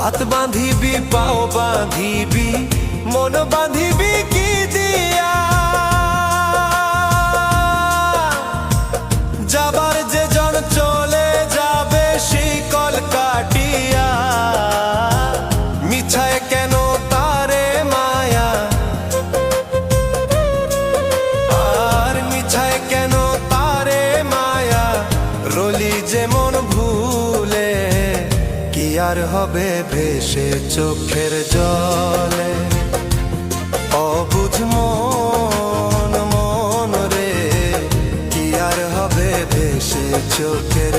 হাত বাঁধিবি পাও বাঁধিবি মন বাঁধিবি কি দিয়া, যাবার যে জন চলে যাবে শিকল কাটিয়া। মিছায় কেন তারে মায়া, আর মিছায় কেন তারে মায়া, রলি যেমন ভুলে কি আর হবে ভেসে চোখের জলে। অবুঝ মন মন রে কি আর হবে ভেসে চোখের